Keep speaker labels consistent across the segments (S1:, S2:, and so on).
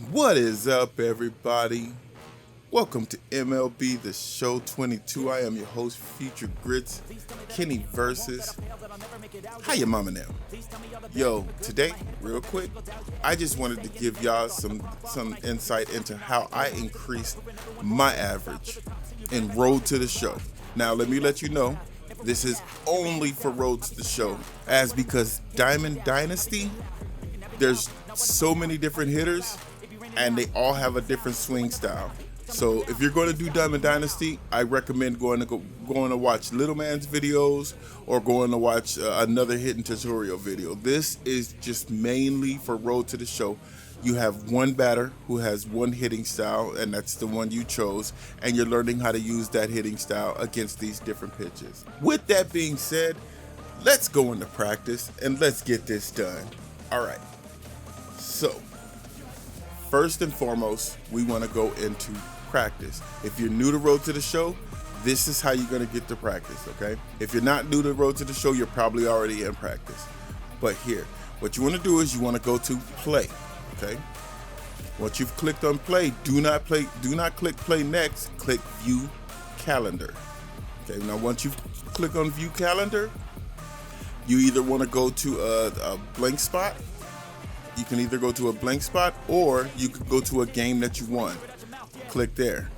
S1: What is up, everybody? Welcome to MLB The Show 22. I am your host, Phuturegrits, Kenny Versus. How your mama now? Yo, today, real quick, I just wanted to give y'all some insight into how I increased my average in Road to the Show. Now, let me let you know, this is only for Road to the Show, as because Diamond Dynasty, there's so many different hitters, and they all have a different swing style. So if you're going to do Diamond Dynasty, I recommend going to watch Little Man's videos or going to watch another hitting tutorial video. This is just mainly for Road to the Show. You have one batter who has one hitting style, and that's the one you chose, and you're learning how to use that hitting style against these different pitches. With that being said, let's go into practice and let's get this done. All right. So, first and foremost, we want to go into practice. If you're new to Road to the Show, this is how you're going to get to practice, okay? If you're not new to Road to the Show, you're probably already in practice. But here, what you want to do is you want to go to play, okay? Once you've clicked on play, do not click play next, click view calendar. Okay, now once you click on view calendar, you either want to go to a blank spot. You can either go to a blank spot or you could go to a game that you won. Click there.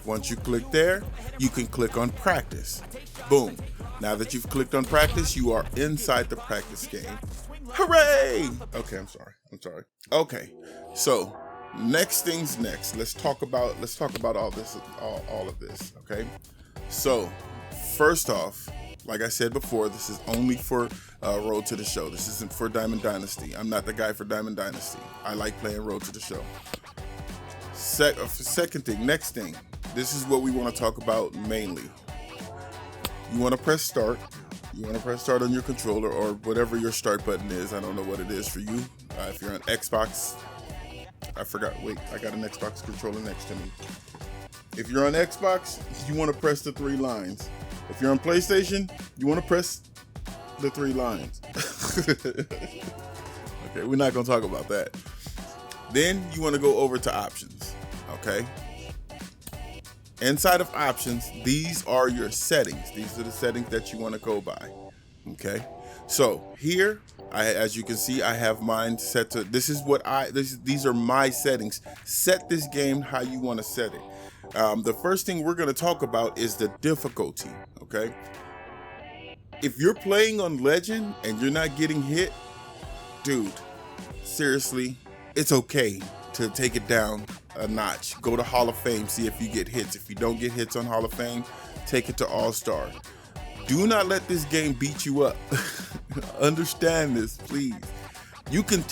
S1: Once you click there, you can click on practice. Boom. Now that you've clicked on practice, you are inside the practice game. Hooray! Okay, I'm sorry. Okay, so next things next. Let's talk about all of this. Okay, so first off, like I said before, this is only for Road to the Show. This isn't for Diamond Dynasty. I'm not the guy for Diamond Dynasty. I like playing Road to the Show. Next thing, this is what we want to talk about mainly. You want to press start. You want to press start on your controller or whatever your start button is. I don't know what it is for you. If you're on Xbox, I forgot. Wait, I got an Xbox controller next to me. If you're on Xbox, you want to press the three lines. If you're on PlayStation, you want to press the three lines. Okay, we're not going to talk about that. Then you want to go over to options, okay? Inside of options, these are your settings. These are the settings that you want to go by, okay? So here, as you can see, I have mine set to, these are my settings. Set this game how you want to set it. The first thing we're going to talk about is the difficulty, okay? If you're playing on Legend and you're not getting hit, dude, seriously, it's okay to take it down a notch. Go to Hall of Fame, see if you get hits. If you don't get hits on Hall of Fame, take it to All-Star. Do not let this game beat you up. Understand this, please. You can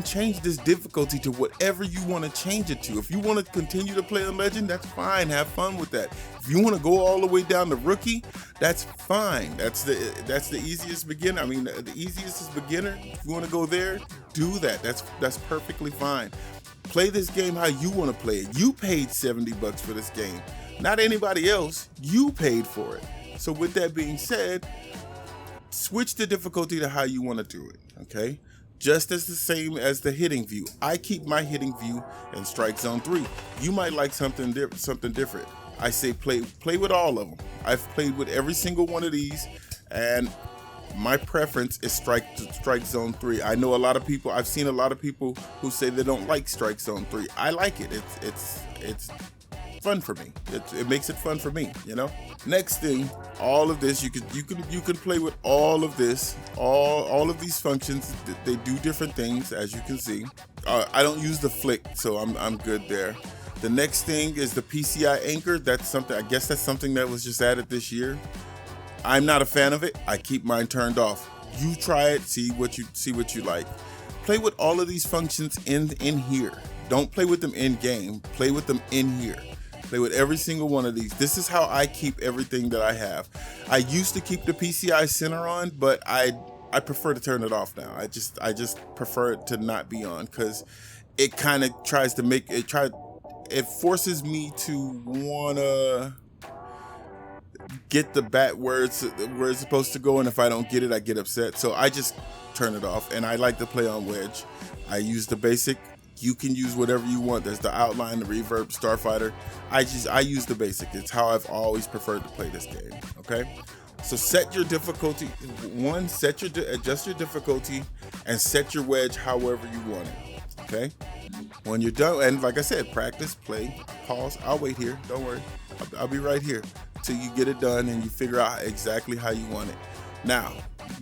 S1: change this difficulty to whatever you want to change it to. If you want to continue to play on Legend, that's fine. Have fun with that. If you want to go all the way down to Rookie, that's fine. That's the easiest beginner. I mean, the easiest is beginner. If you want to go there, do that. That's perfectly fine. Play this game how you want to play it. You paid $70 for this game, not anybody else. You paid for it. So with that being said, switch the difficulty to how you want to do it. Okay. Just as the same as the hitting view. I keep my hitting view in strike zone 3. You might like something different. I say play with all of them. I've played with every single one of these, and my preference is strike zone 3. I know a lot of people, I've seen a lot of people who say they don't like strike zone 3. I like it. It's fun for me. It makes it fun for me, you know. Next thing, all of this you can play with all of this, all of these functions. They do different things, as you can see. I don't use the flick, so I'm good there. The next thing is the PCI anchor. That's something that was just added this year. I'm not a fan of it. I keep mine turned off. You try it, see what you like. Play with all of these functions in here. Don't play with them in game. Play with them in here. Play with every single one of these. This is how I keep everything that I have. I used to keep the PCI center on, but I prefer to turn it off now. I just prefer it to not be on, because it kind of tries to make it forces me to wanna get the bat where it's supposed to go, and if I don't get it, I get upset. So I just turn it off, and I like to play on wedge. I use the basic You can use whatever you want. There's the outline, the reverb, Starfighter. I use the basic. It's how I've always preferred to play this game. Okay, so set your difficulty. Adjust your difficulty and set your wedge however you want it. Okay, when you're done, and like I said, practice, play, pause. I'll wait here. Don't worry. I'll be right here till you get it done and you figure out exactly how you want it. Now,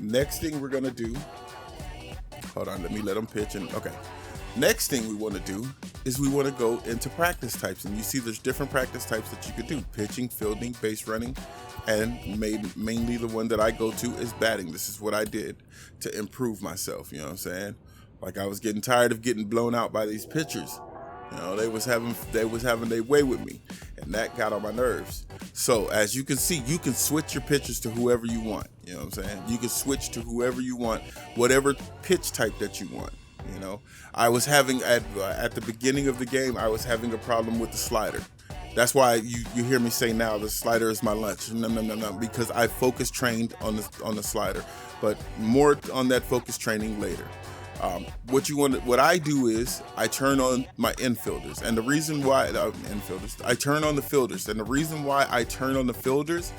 S1: next thing we're gonna do. Hold on, let me let them pitch. And okay. Next thing we want to do is we want to go into practice types, and you see there's different practice types that you could do: pitching, fielding, base running, and mainly the one that I go to is batting. This is what I did to improve myself. You know what I'm saying? Like, I was getting tired of getting blown out by these pitchers. You know, they was having their way with me, and that got on my nerves. So as you can see, you can switch your pitchers to whoever you want. You know what I'm saying? You can switch to whoever you want, whatever pitch type that you want. You know, I was having at the beginning of the game, I was having a problem with the slider. That's why you hear me say now the slider is my lunch. No, because I focus trained on the slider, but more on that focus training later. What I do is I turn on my infielders, and the reason why I turn on the fielders, and the reason why I turn on the fielders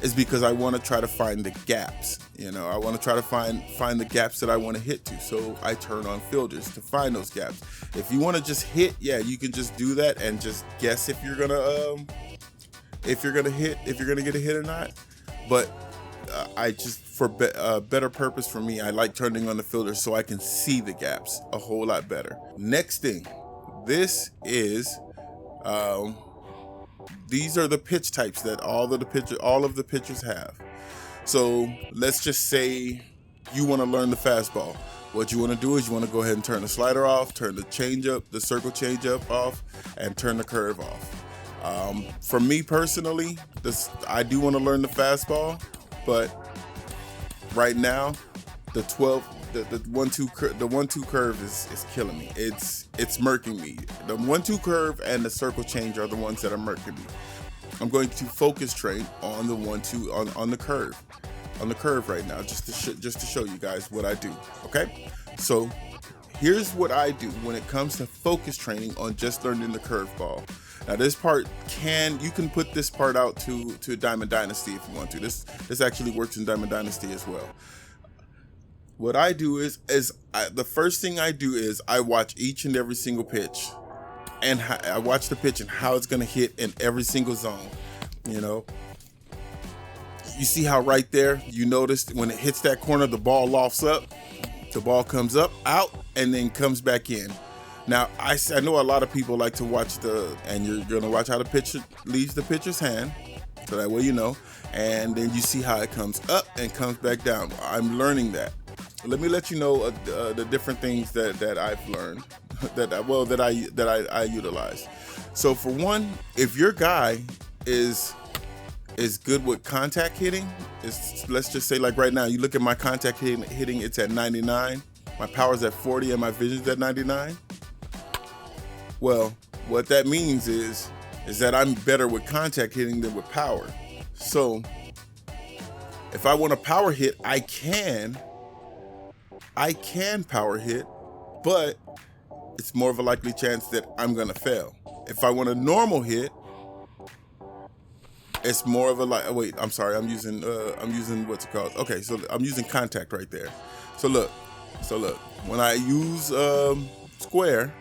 S1: is because I want to try to find the gaps. You know, I want to try to find the gaps that I want to hit to. So I turn on fielders to find those gaps. If you want to just hit, yeah, you can just do that and just guess if you're gonna get a hit or not. But I just, for better purpose for me, I like turning on the filters so I can see the gaps a whole lot better. Next thing, this is these are the pitch types that all of the pitchers have. So let's just say you want to learn the fastball. What you want to do is you want to go ahead and turn the slider off, turn the changeup, the circle changeup off, and turn the curve off. For me personally, I do want to learn the fastball, but right now the 1-2 curve is killing me. It's murking me. The 1-2 curve and the circle change are the ones that are murking me. I'm going to focus train on the 1-2 on the curve right now, just to show you guys what I do. Okay, so here's what I do when it comes to focus training on just learning the curveball. Now this part you can put this part out to Diamond Dynasty if you want to. This actually works in Diamond Dynasty as well. What I do is the first thing I do is I watch each and every single pitch, and I watch the pitch and how it's gonna hit in every single zone. You know, you see how right there, you noticed when it hits that corner, the ball lofts up, the ball comes up, out, and then comes back in. Now, I know a lot of people like to watch and you're gonna watch how the pitcher leaves the pitcher's hand, so that way you know, and then you see how it comes up and comes back down. I'm learning that. Let me let you know the different things that I've learned that I utilize. So for one, if your guy is good with contact hitting, let's just say like right now, you look at my contact hitting, it's at 99, my power's at 40, and my vision's at 99. Well, what that means is that I'm better with contact hitting than with power. So if I want a power hit, I can power hit, but it's more of a likely chance that I'm gonna fail. If I want a normal hit, it's more of a I'm using what's it called? Okay, so I'm using contact right there. So look, when I use square,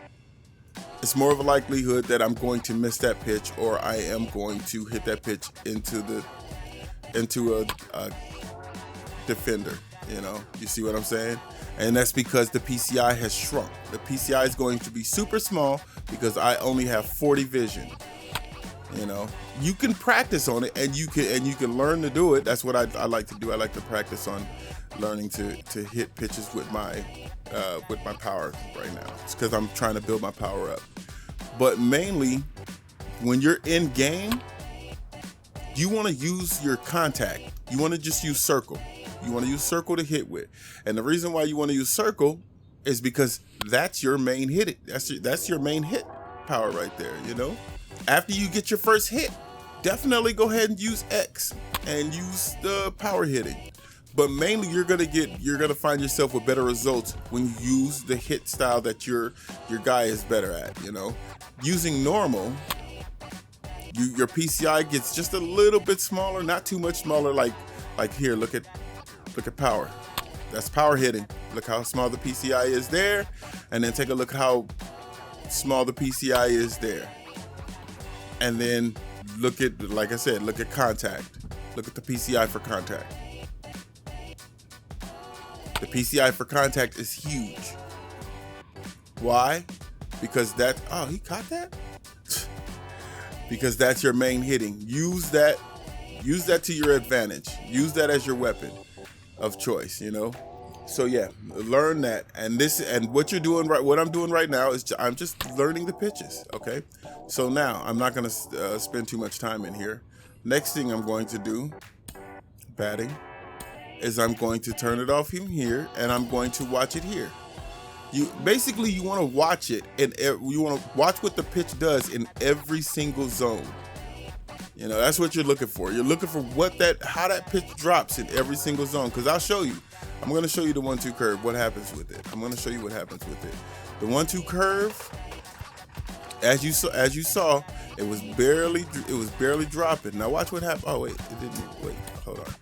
S1: it's more of a likelihood that I'm going to miss that pitch, or I am going to hit that pitch into a defender. You know, you see what I'm saying? And that's because the PCI has shrunk. The PCI is going to be super small because I only have 40 vision. You know, you can practice on it, and you can learn to do it. That's what I like to do. I like to practice on learning to hit pitches with my power right now. It's because I'm trying to build my power up. But mainly, when you're in game, you want to use your contact. You want to just use circle. You want to use circle to hit with. And the reason why you want to use circle is because that's your main hit. That's your main hit power right there, you know? After you get your first hit, definitely go ahead and use X and use the power hitting. But mainly you're gonna find yourself with better results when you use the hit style that your guy is better at. You know, using normal, your PCI gets just a little bit smaller, not too much smaller. Like here, look at power. That's power hitting. Look how small the PCI is there, and then take a look how small the PCI is there. And then look at, like I said, look at contact. Look at the PCI for contact. The PCI for contact is huge. Why? Because that, oh, he caught that? Because that's your main hitting. Use that to your advantage. Use that as your weapon of choice, you know? So yeah, learn that. And what you're doing right, what I'm doing right now is I'm just learning the pitches, okay? So now, I'm not gonna spend too much time in here. Next thing I'm going to do, batting, is I'm going to turn it off from here, and I'm going to watch it here. You want to watch it, and you want to watch what the pitch does in every single zone. You know, that's what you're looking for. You're looking for how that pitch drops in every single zone. Because I'll show you. I'm going to show you the 1-2 curve. What happens with it? I'm going to show you what happens with it. The 1-2 curve, as you saw, it was barely dropping. Now watch what happened. Oh wait, it didn't. Wait, hold on.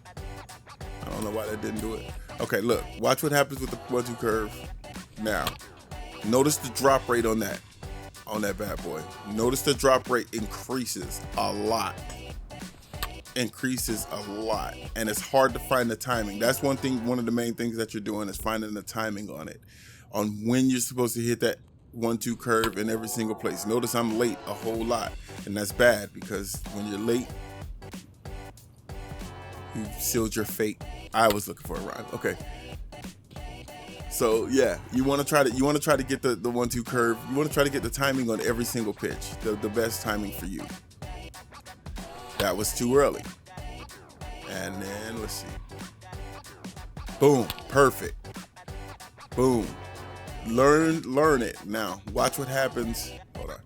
S1: I don't know why that didn't do it. Okay, look, watch what happens with the 1-2 curve. Now, notice the drop rate on that bad boy. Notice the drop rate increases a lot. And it's hard to find the timing. That's one of the main things that you're doing is finding the timing on it, on when you're supposed to hit that 1-2 curve in every single place. Notice I'm late a whole lot, and that's bad because when you're late, you sealed your fate. I was looking for a rhyme. Okay. So yeah, you want to try to get the 1-2 curve. You want to try to get the timing on every single pitch, the best timing for you. That was too early. And then let's see. Boom, perfect. Boom. Learn it. Now, watch what happens. Hold on.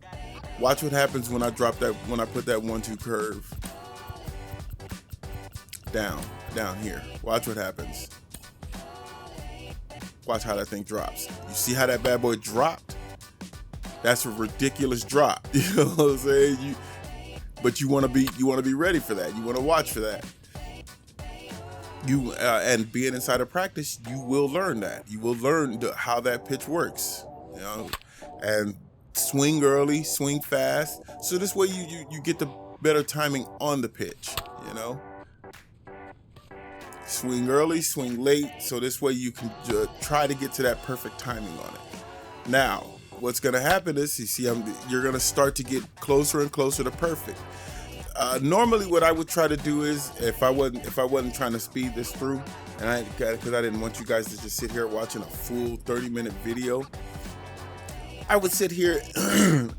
S1: Watch what happens when I put that 1-2 curve down here. Watch what happens. Watch how that thing drops. You see how that bad boy dropped? That's a ridiculous drop. You know what I'm saying? But you want to be ready for that. You want to watch for that. And being inside of practice, you will learn that. You will learn how that pitch works. You know, and swing early, swing fast. So this way you get the better timing on the pitch. You know. Swing early, swing late, so this way you can try to get to that perfect timing on it. Now, what's going to happen is, you're going to start to get closer and closer to perfect. Normally, what I would try to do is, if I wasn't trying to speed this through, and because I didn't want you guys to just sit here watching a full 30-minute video, I would sit here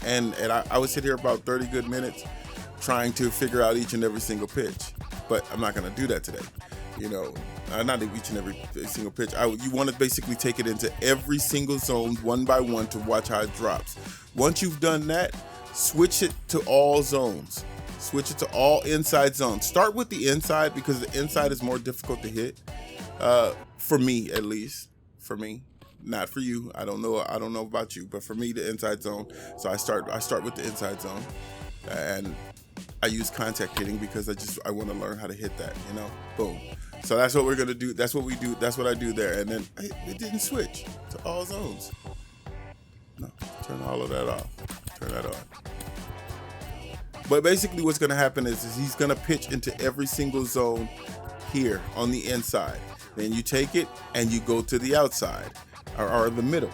S1: and I would sit here about 30 good minutes trying to figure out each and every single pitch. But I'm not going to do that today. You know, not each and every single pitch. You want to basically take it into every single zone one by one to watch how it drops. Once you've done that, switch it to all zones. Switch it to all inside zones. Start with the inside because the inside is more difficult to hit. For me, at least. For me, not for you. I don't know about you, but for me, the inside zone. So I start with the inside zone, and I use contact hitting because I want to learn how to hit that. You know, boom. So that's what we're gonna do. That's what we do. That's what I do there. And then it didn't switch to all zones. No, turn all of that off. Turn that on. But basically what's gonna happen is he's gonna pitch into every single zone here on the inside. Then you take it and you go to the outside or the middle.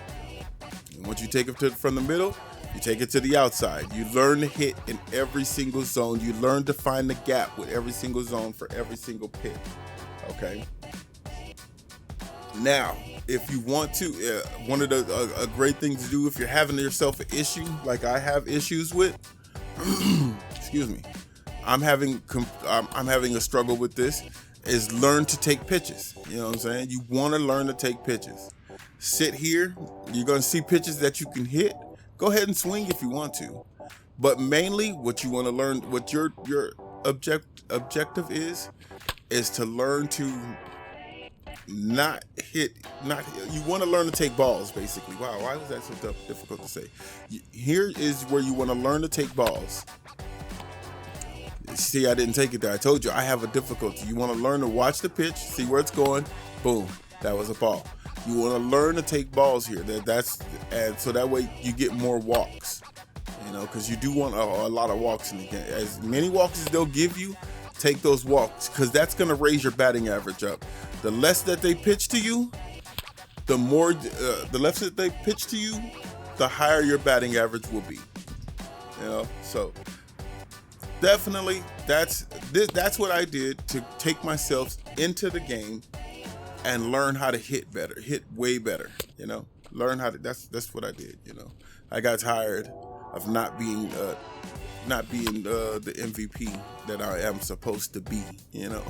S1: And once you take it from the middle, you take it to the outside. You learn to hit in every single zone. You learn to find the gap with every single zone for every single pitch. Okay. Now, if you want to, one of the great things to do if you're having yourself an issue like I have issues with, excuse me, I'm having a struggle with this, is learn to take pitches. You know what I'm saying? You want to learn to take pitches. Sit here. You're going to see pitches that you can hit. Go ahead and swing if you want to. But mainly what you want to learn, what your objective is to learn to you want to learn to take balls, basically. Wow, why was that so difficult to say? Here is where you want to learn to take balls. See, I didn't take it there. I told you I have a difficulty. You want to learn to watch the pitch, see where it's going. Boom, that was a ball. You want to learn to take balls here. And so that way you get more walks. You know, because you do want a lot of walks in the game. As many walks as they'll give you, take those walks, because that's going to raise your batting average up. The less that they pitch to you, the higher your batting average will be. You know, so definitely that's what I did to take myself into the game and learn how to hit better, hit way better. You know, learn how to. That's what I did. You know, I got tired of not being the MVP that I am supposed to be. You know.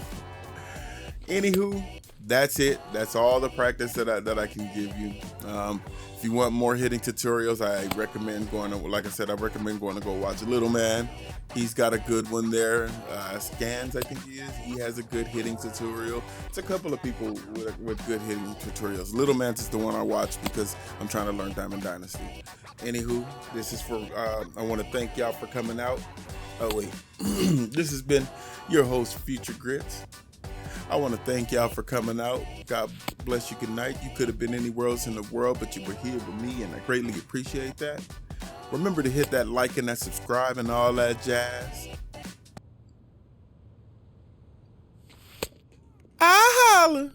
S1: Anywho, that's it. That's all the practice that I can give you. If you want more hitting tutorials, I recommend going to go watch Little Man. He's got a good one there. Scans, I think he is. He has a good hitting tutorial. It's a couple of people with good hitting tutorials. Little Man's is the one I watch because I'm trying to learn Diamond Dynasty. Anywho, this is for, I want to thank y'all for coming out. Oh wait, this has been your host, Phuturegrits. I want to thank y'all for coming out. God bless you. Good night. You could have been anywhere else in the world, but you were here with me, and I greatly appreciate that. Remember to hit that like and that subscribe and all that jazz. I holla.